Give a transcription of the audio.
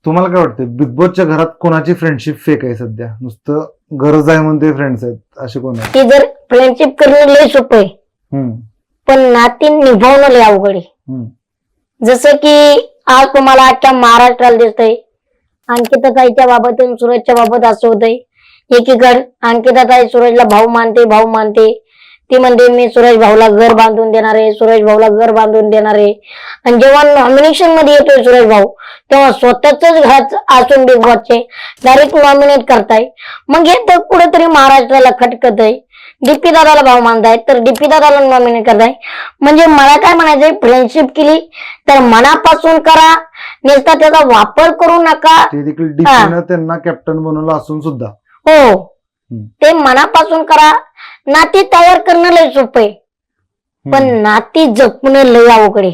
तुम्हाला काय वाटतं बिग बॉसच्या घरात कोणाची फ्रेंडशिप फेक आहे सध्या? नुसतं गरज आहे म्हणून ते फ्रेंड्स आहेत असे कोण आहे? की जर फ्रेंडशिप करणं लय सोपं आहे, हम्म, पण नाती निभावणं लय अवघड आहे. हम्म, जसं की आज तुम्हाला अख्ख्या महाराष्ट्राला दिसतंय अंकिताताईच्या बाबत आणि सूरजच्या बाबत असं होतंय. एकीकडे अंकिताताई सूरजला भाऊ मानते. ती म्हणते मी सूरज भाऊला घर बांधून देणार आहे, सूरज भाऊला घर बांधून देणार आहे. आणि जेव्हा नॉमिनेशन मध्ये येतोय सूरज भाऊ, तेव्हा स्वतःच घरात असून बिग बॉसचे डायरेक्ट नॉमिनेट करताय. मग हे तर कुठेतरी महाराष्ट्राला खटकत आहे. डीपी दादाला भाऊ मानताय तर डीपी दादाला नॉमिनेट करताय. म्हणजे मला काय म्हणायचंय, फ्रेंडशिप केली तर मनापासून करा, नुसता त्याचा वापर करू नका. ते देखील डीपीनं त्यांना कॅप्टन बनवलं असून सुद्धा. हो, ते मनापासून करा. नाती तयार करणं लय सोपं आहे, पण नाती जपणं लय अवघड आहे.